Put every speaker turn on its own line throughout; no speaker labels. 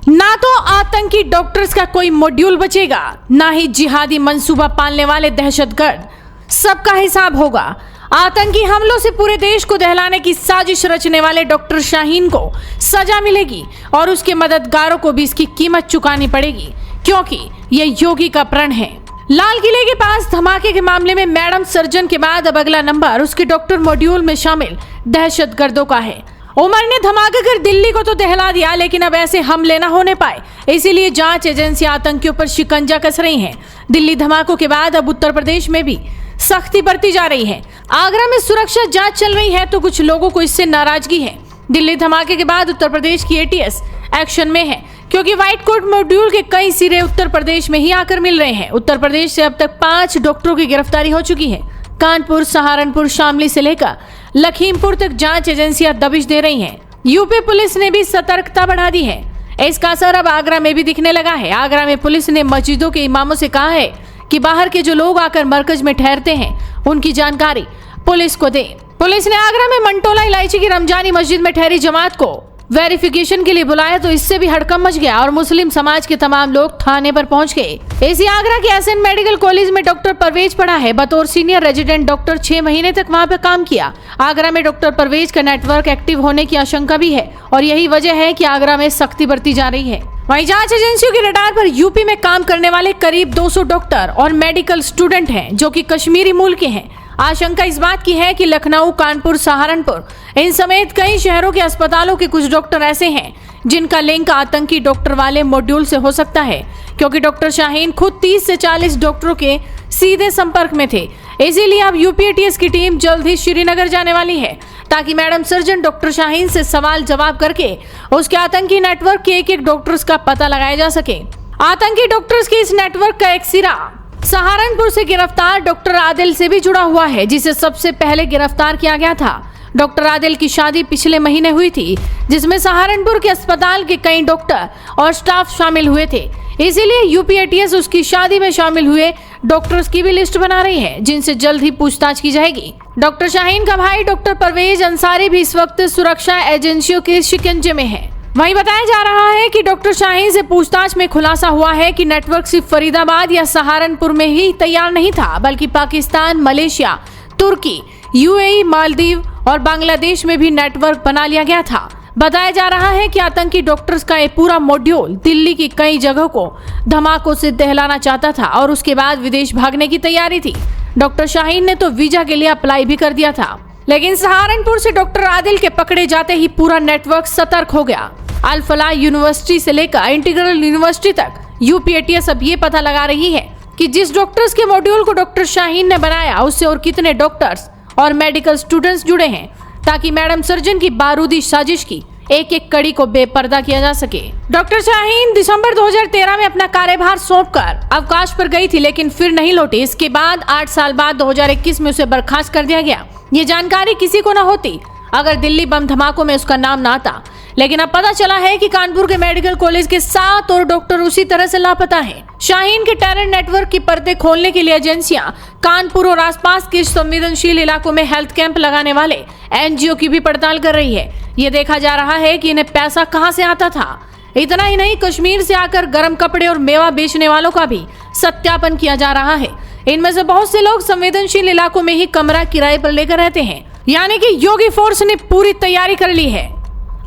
ना तो आतंकी डॉक्टर्स का कोई मॉड्यूल बचेगा, ना ही जिहादी मंसूबा पालने वाले दहशतगर्द। सबका हिसाब होगा। आतंकी हमलों से पूरे देश को दहलाने की साजिश रचने वाले डॉक्टर शाहीन को सजा मिलेगी और उसके मददगारों को भी इसकी कीमत चुकानी पड़ेगी, क्योंकि यह योगी का प्रण है। लाल किले के पास धमाके के मामले में मैडम सर्जन के बाद अब अगला नंबर उसके डॉक्टर मॉड्यूल में शामिल दहशतगर्दों का है। उमर ने धमाका कर दिल्ली को तो दहला दिया, लेकिन अब ऐसे हमले न होने पाए, इसीलिए जांच एजेंसी आतंकियों पर शिकंजा कस रही हैं। दिल्ली धमाकों के बाद अब उत्तर प्रदेश में भी सख्ती बरती जा रही है। आगरा में सुरक्षा जांच चल रही है तो कुछ लोगों को इससे नाराजगी है। दिल्ली धमाके के बाद उत्तर प्रदेश की एटीएस एक्शन में है, क्योंकि व्हाइट कोट मॉड्यूल के कई सिरे उत्तर प्रदेश में ही आकर मिल रहे हैं। उत्तर प्रदेश से अब तक 5 डॉक्टरों की गिरफ्तारी हो चुकी है। कानपुर, सहारनपुर, शामली से लेकर लखीमपुर तक जांच एजेंसियां दबिश दे रही हैं। यूपी पुलिस ने भी सतर्कता बढ़ा दी है। इसका असर अब आगरा में भी दिखने लगा है। आगरा में पुलिस ने मस्जिदों के इमामों से कहा है कि बाहर के जो लोग आकर मरकज में ठहरते हैं उनकी जानकारी पुलिस को दें। पुलिस ने आगरा में मंटोला इलायची की रमजानी मस्जिद में ठहरी जमात को वेरिफिकेशन के लिए बुलाया तो इससे भी हड़कंप मच गया और मुस्लिम समाज के तमाम लोग थाने पर पहुंच गए। इसी आगरा के एसएन मेडिकल कॉलेज में डॉक्टर परवेज पढ़ा है। बतौर सीनियर रेजिडेंट डॉक्टर 6 महीने तक वहां पर काम किया। आगरा में डॉक्टर परवेज का नेटवर्क एक्टिव होने की आशंका भी है और यही वजह है कि आगरा में सख्ती बरती जा रही है। वहीं जांच एजेंसियों के रडार पर यूपी में काम करने वाले करीब 200 डॉक्टर और मेडिकल स्टूडेंट हैं, जो कि कश्मीरी मूल के हैं। आशंका इस बात की है कि लखनऊ, कानपुर, सहारनपुर इन समेत कई शहरों के अस्पतालों के कुछ डॉक्टर ऐसे हैं जिनका लिंक आतंकी डॉक्टर वाले मॉड्यूल से हो सकता है, क्योंकि डॉक्टर शाहीन खुद 30 से 40 डॉक्टरों के सीधे संपर्क में थे। इसीलिए अब यूपी एटीएस की टीम जल्द ही श्रीनगर जाने वाली है, ताकि मैडम सर्जन डॉक्टर शाहीन से सवाल जवाब करके उसके आतंकी नेटवर्क के एक डॉक्टर्स का पता लगाया जा सके। आतंकी डॉक्टर्स के इस नेटवर्क का एक सिरा सहारनपुर से गिरफ्तार डॉक्टर आदिल से भी जुड़ा हुआ है, जिसे सबसे पहले गिरफ्तार किया गया था। डॉक्टर आदिल की शादी पिछले महीने हुई थी, जिसमें सहारनपुर के अस्पताल के कई डॉक्टर और स्टाफ शामिल हुए थे। इसीलिए यूपी एटीएस उसकी शादी में शामिल हुए डॉक्टर्स की भी लिस्ट बना रही है, जिनसे जल्द ही पूछताछ की जाएगी। डॉक्टर शाहीन का भाई डॉक्टर परवेज अंसारी भी इस वक्त सुरक्षा एजेंसियों के शिकंजे में है। वहीं बताया जा रहा है कि डॉक्टर शाहीन से पूछताछ में खुलासा हुआ है कि नेटवर्क सिर्फ फरीदाबाद या सहारनपुर में ही तैयार नहीं था, बल्कि पाकिस्तान, मलेशिया, तुर्की, यूएई, मालदीव और बांग्लादेश में भी नेटवर्क बना लिया गया था। बताया जा रहा है कि आतंकी डॉक्टर्स का एक पूरा मॉड्यूल दिल्ली की कई जगहों को धमाकों से दहलाना चाहता था और उसके बाद विदेश भागने की तैयारी थी। डॉक्टर शाहीन ने तो वीजा के लिए अप्लाई भी कर दिया था, लेकिन सहारनपुर से डॉक्टर आदिल के पकड़े जाते ही पूरा नेटवर्क सतर्क हो गया। अल फलाह यूनिवर्सिटी से लेकर इंटीग्रल यूनिवर्सिटी तक यूपी एटीएस अब ये पता लगा रही है कि जिस डॉक्टर्स के मॉड्यूल को डॉक्टर शाहीन ने बनाया उससे और कितने डॉक्टर्स और मेडिकल स्टूडेंट्स जुड़े हैं, ताकि मैडम सर्जन की बारूदी साजिश की एक एक कड़ी को बेपर्दा किया जा सके। डॉक्टर शाहीन दिसंबर 2013 में अपना कार्यभार सौंपकर अवकाश पर गई थी, लेकिन फिर नहीं लौटी। इसके बाद 8 साल बाद 2021 में उसे बर्खास्त कर दिया गया। ये जानकारी किसी को न होती अगर दिल्ली बम धमाकों में उसका नाम ना आता, लेकिन अब पता चला है कि कानपुर के मेडिकल कॉलेज के 7 और डॉक्टर उसी तरह से लापता हैं। शाहीन के टेरर नेटवर्क की पर्दे खोलने के लिए एजेंसियां कानपुर और आसपास के संवेदनशील इलाकों में हेल्थ कैंप लगाने वाले एनजीओ की भी पड़ताल कर रही है। ये देखा जा रहा है कि इन्हें पैसा कहां से आता था। इतना ही नहीं, कश्मीर से आकर गर्म कपड़े और मेवा बेचने वालों का भी सत्यापन किया जा रहा है। इनमें से बहुत से लोग संवेदनशील इलाकों में ही कमरा किराए पर लेकर रहते हैं। यानी कि योगी फोर्स ने पूरी तैयारी कर ली है।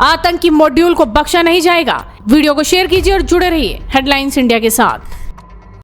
आतंकी मॉड्यूल को बख्शा नहीं जाएगा। वीडियो को शेयर कीजिए और जुड़े रहिए हेडलाइंस इंडिया के साथ।